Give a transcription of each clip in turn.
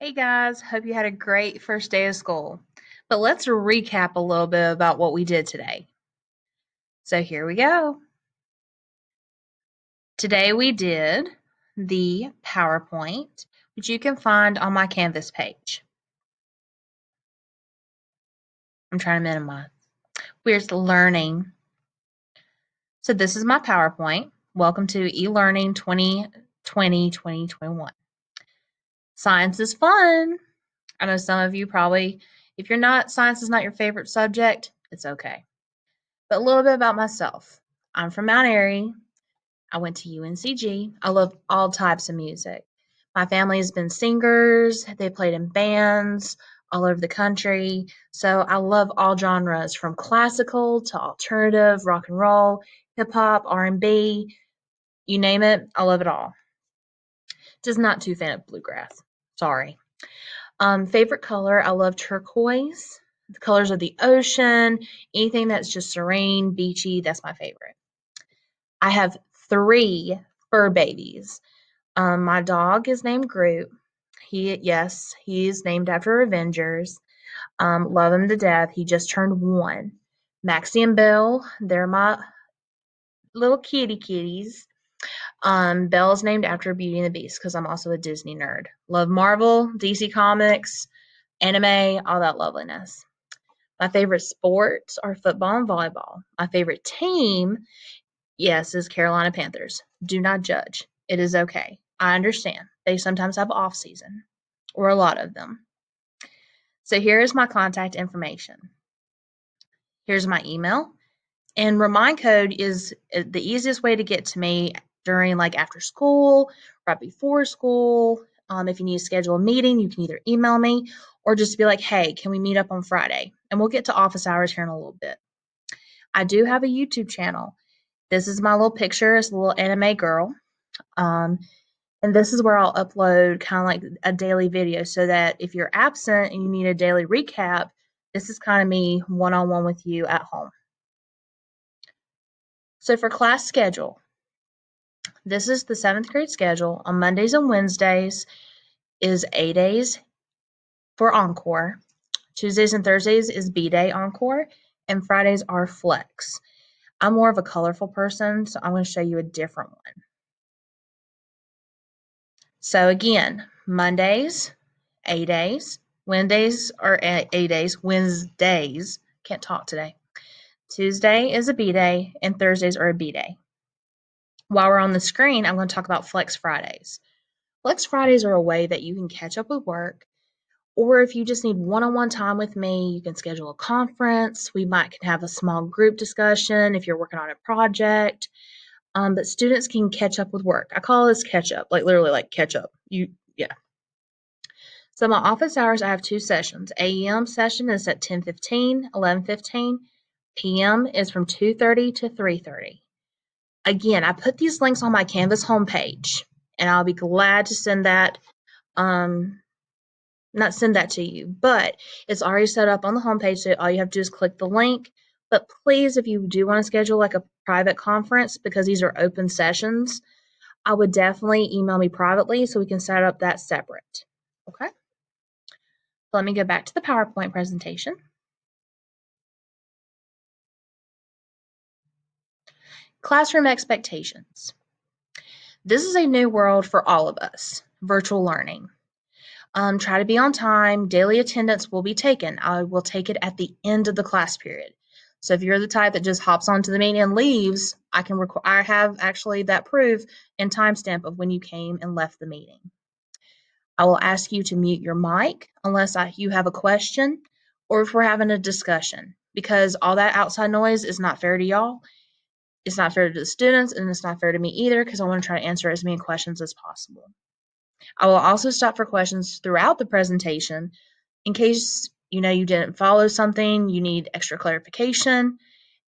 Hey guys, hope you had a great first day of school. But let's recap a little bit about what we did today. So here we go. Today we did the PowerPoint, which you can find on my Canvas page. I'm trying to minimize. We're learning. So this is my PowerPoint. Welcome to eLearning 2020-2021. Science is fun. I know some of you probably, if science is not your favorite subject, it's okay. But a little bit about myself. I'm from Mount Airy. I went to UNCG. I love all types of music. My family has been singers. They played in bands all over the country. So I love all genres from classical to alternative, rock and roll, hip hop, R&B, you name it, I love it all. Just not too fan of bluegrass. Sorry. Favorite color, I love turquoise. The colors of the ocean, anything that's just serene, beachy, that's my favorite. I have 3 fur babies. My dog is named Groot. Yes, he's named after Avengers. Love him to death. He just turned 1. Maxie and Belle, they're my little kitties. Belle's named after Beauty and the Beast because I'm also a Disney nerd. Love Marvel, DC Comics, anime, all that loveliness. My favorite sports are football and volleyball. My favorite team, yes, is Carolina Panthers. Do not judge. It is okay. I understand. They sometimes have off season, or a lot of them. So here is my contact information. Here's my email. And Remind Code is the easiest way to get to me during like after school, right before school. If you need to schedule a meeting, you can either email me or just be like, hey, can we meet up on Friday? And we'll get to office hours here in a little bit. I do have a YouTube channel. This is my little picture. It's a little anime girl. Um, and this is where I'll upload kind of like a daily video so that if you're absent and you need a daily recap, this is kind of me one on one with you at home. So for class schedule, this is the 7th grade schedule. On Mondays and Wednesdays is A days for encore. Tuesdays and Thursdays is B day encore. And Fridays are flex. I'm more of a colorful person, so I'm going to show you a different one. So again, Mondays, A days. Wednesdays are A days. Wednesdays, can't talk today. Tuesday is a B day, and Thursdays are a B day. While we're on the screen, I'm going to talk about Flex Fridays. Flex Fridays are a way that you can catch up with work, or if you just need one-on-one time with me, you can schedule a conference. We might can have a small group discussion if you're working on a project. But students can catch up with work. I call this catch up, like literally like catch up. Yeah. So my office hours, I have 2 sessions. AM session is at 10:15, 11:15. PM is from 2:30 to 3:30. Again, I put these links on my Canvas homepage, and I'll be glad to send that. Not send that to you, but it's already set up on the homepage. So all you have to do is click the link. But please, if you do want to schedule like a private conference, because these are open sessions, I would definitely email me privately so we can set up that separate. Okay. Let me go back to the PowerPoint presentation. Classroom expectations. This is a new world for all of us, virtual learning. Try to be on time. Daily attendance will be taken. I will take it at the end of the class period. So if you're the type that just hops onto the meeting and leaves, I have actually that proof and timestamp of when you came and left the meeting. I will ask you to mute your mic unless you have a question or if we're having a discussion, because all that outside noise is not fair to y'all. It's not fair to the students, and it's not fair to me either, because I want to try to answer as many questions as possible. I will also stop for questions throughout the presentation in case you didn't follow something, you need extra clarification.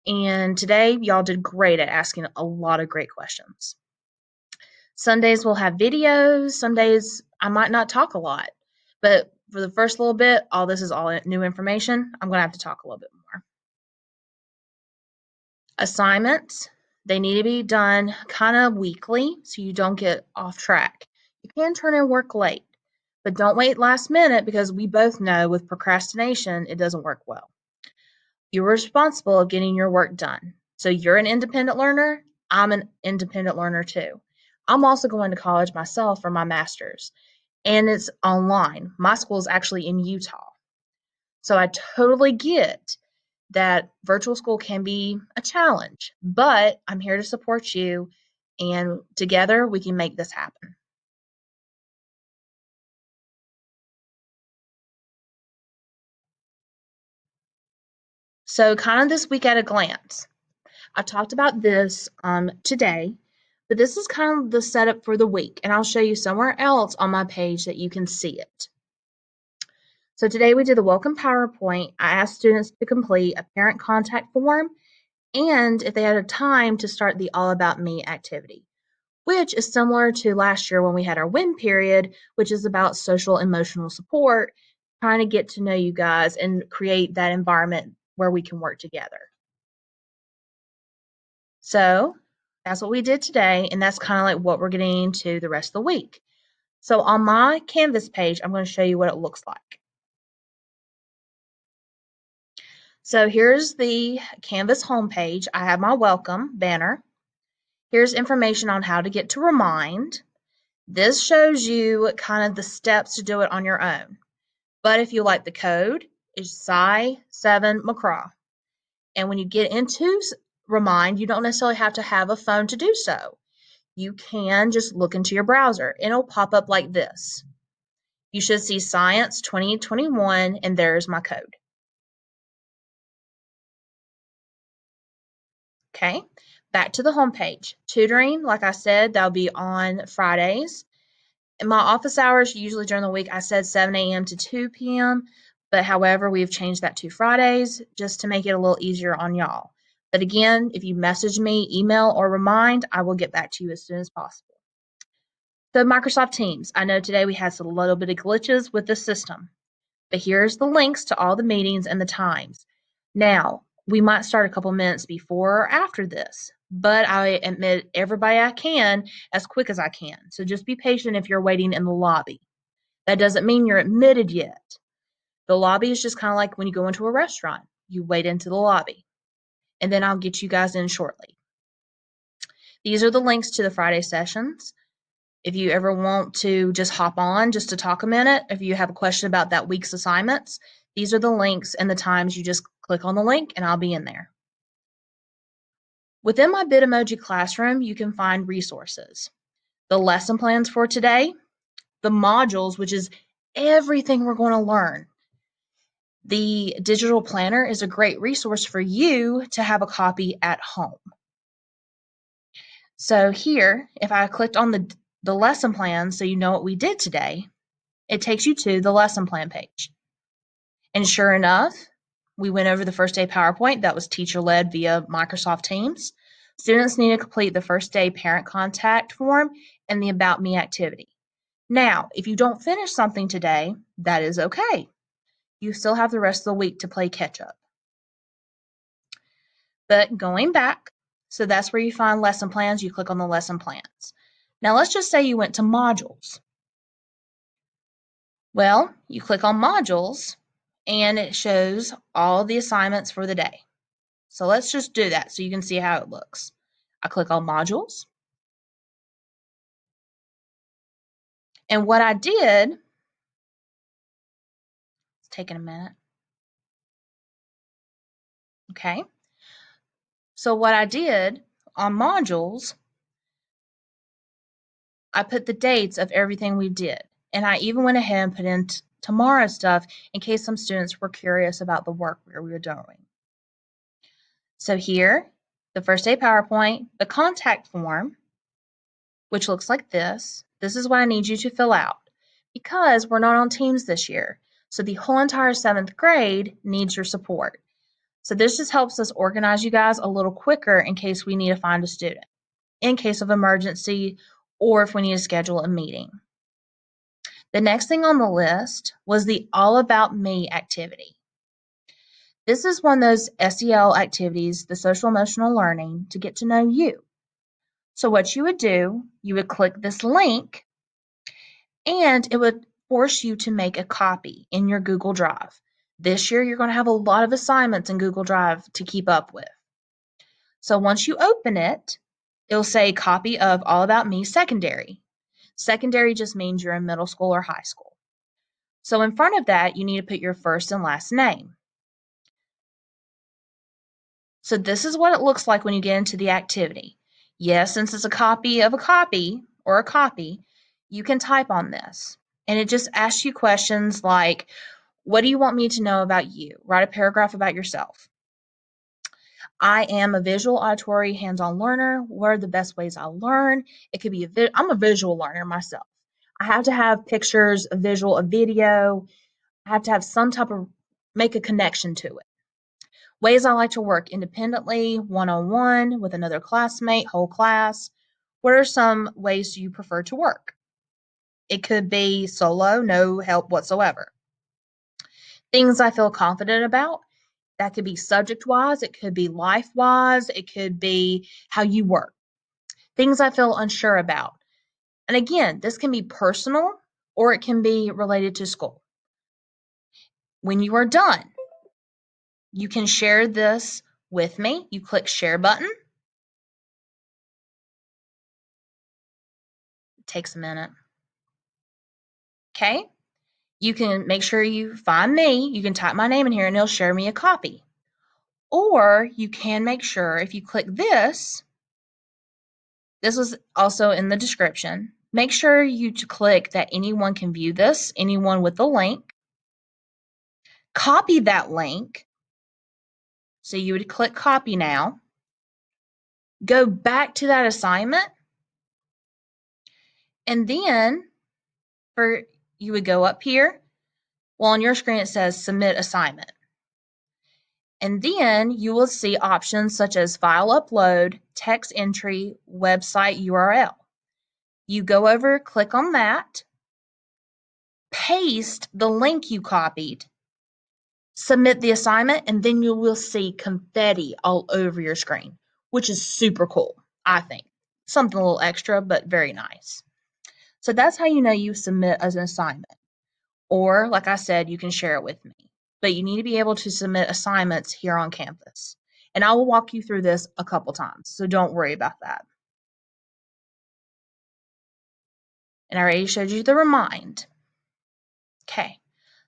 And today, y'all did great at asking a lot of great questions. Sundays we'll have videos. Some days I might not talk a lot, but for the first little bit, all this is all new information. I'm going to have to talk a little bit more. Assignments, they need to be done kind of weekly so you don't get off track. You can turn in work late, But don't wait last minute because we both know with procrastination, it doesn't work well. You're responsible of getting your work done. So you're an independent learner. I'm an independent learner too. I'm also going to college myself for my master's, and it's online. My school is actually in Utah. So I totally get that virtual school can be a challenge, but I'm here to support you, and together we can make this happen. So, kind of this week at a glance. I talked about this today, but this is kind of the setup for the week, and I'll show you somewhere else on my page that you can see it. So today we did the welcome PowerPoint. I asked students to complete a parent contact form and if they had a time to start the All About Me activity, which is similar to last year when we had our WIN period, which is about social emotional support, trying to get to know you guys and create that environment where we can work together. So that's what we did today, and that's kind of like what we're getting into the rest of the week. So on my Canvas page, I'm going to show you what it looks like. So here's the Canvas homepage. I have my welcome banner. Here's information on how to get to Remind. This shows you kind of the steps to do it on your own. But if you like the code, it's Sci7 McCraw. And when you get into Remind, you don't necessarily have to have a phone to do so. You can just look into your browser and it'll pop up like this. You should see Science 2021 and there's my code. Okay, back to the homepage. Tutoring, like I said, that'll be on Fridays. In my office hours, usually during the week, I said 7 a.m. to 2 p.m. But however, we've changed that to Fridays just to make it a little easier on y'all. But again, if you message me, email, or remind, I will get back to you as soon as possible. So Microsoft Teams. I know today we had a little bit of glitches with the system, but here's the links to all the meetings and the times. Now, we might start a couple minutes before or after this, but I admit everybody I can as quick as I can. So just be patient if you're waiting in the lobby. That doesn't mean you're admitted yet. The lobby is just kind of like when you go into a restaurant. You wait into the lobby, and then I'll get you guys in shortly. These are the links to the Friday sessions. If you ever want to just hop on just to talk a minute, if you have a question about that week's assignments, these are the links and the times. You just click on the link and I'll be in there. Within my Bitmoji classroom, you can find resources. The lesson plans for today, the modules, which is everything we're going to learn. The digital planner is a great resource for you to have a copy at home. So here, if I clicked on the lesson plan so you know what we did today, it takes you to the lesson plan page. And sure enough, we went over the first day PowerPoint that was teacher-led via Microsoft Teams. Students need to complete the first day parent contact form and the About Me activity. Now, if you don't finish something today, that is okay. You still have the rest of the week to play catch up. But going back, so that's where you find lesson plans. You click on the lesson plans. Now let's just say you went to modules. Well, you click on modules and it shows all the assignments for the day. So let's just do that so you can see how it looks. I click on modules. And what I did, it's taking a minute. Okay. So what I did on modules, I put the dates of everything we did. And I even went ahead and put in tomorrow's stuff in case some students were curious about the work we were doing. So here, the first day PowerPoint, the contact form, which looks like this. This is what I need you to fill out because we're not on Teams this year. So the whole entire 7th grade needs your support. So this just helps us organize you guys a little quicker in case we need to find a student, in case of emergency, or if we need to schedule a meeting. The next thing on the list was the All About Me activity. This is one of those SEL activities, the social emotional learning, to get to know you. So what you would do, you would click this link and it would force you to make a copy in your Google Drive. This year, you're going to have a lot of assignments in Google Drive to keep up with. So once you open it, it'll say copy of All About Me Secondary. Secondary just means you're in middle school or high school. So in front of that, you need to put your first and last name. So this is what it looks like when you get into the activity. Yes, since it's a copy of a copy or a copy, you can type on this. And it just asks you questions like, what do you want me to know about you? Write a paragraph about yourself. I am a visual, auditory, hands-on learner. What are the best ways I learn? It could be I'm a visual learner myself. I have to have pictures, a visual, a video. I have to have some type of make a connection to it. Ways I like to work independently, one-on-one, with another classmate, whole class. What are some ways you prefer to work? It could be solo, no help whatsoever. Things I feel confident about. That could be subject-wise, it could be life-wise, it could be how you work. Things I feel unsure about. And again, this can be personal or it can be related to school. When you are done, you can share this with me. You click share button. It takes a minute. Okay. You can make sure you find me. You can type my name in here and it'll share me a copy. Or you can make sure if you click this was also in the description. Make sure you click that anyone can view this, anyone with the link. Copy that link. So you would click copy now. Go back to that assignment. And then you would go up here. Well, on your screen it says submit assignment. And then you will see options such as file upload, text entry, website URL. You go over, click on that, paste the link you copied, submit the assignment, and then you will see confetti all over your screen, which is super cool, I think. Something a little extra, but very nice. So that's how you know you submit as an assignment. Or, like I said, you can share it with me. But you need to be able to submit assignments here on campus. And I will walk you through this a couple times, so don't worry about that. And I already showed you the remind. Okay,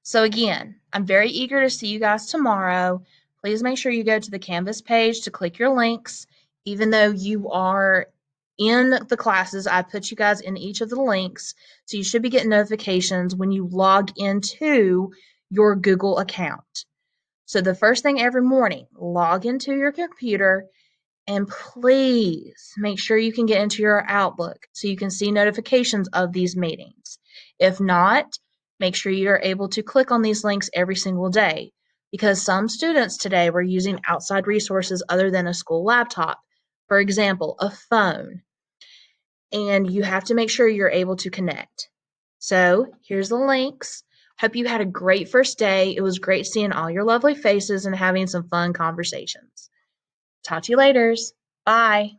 so again, I'm very eager to see you guys tomorrow. Please make sure you go to the Canvas page to click your links. Even though you are in the classes, I put you guys in each of the links, so you should be getting notifications when you log into your Google account. So the first thing every morning, log into your computer and please make sure you can get into your Outlook so you can see notifications of these meetings. If not, make sure you're able to click on these links every single day because some students today were using outside resources other than a school laptop. For example, a phone. And you have to make sure you're able to connect. So here's the links. Hope you had a great first day. It was great seeing all your lovely faces and having some fun conversations. Talk to you later. Bye.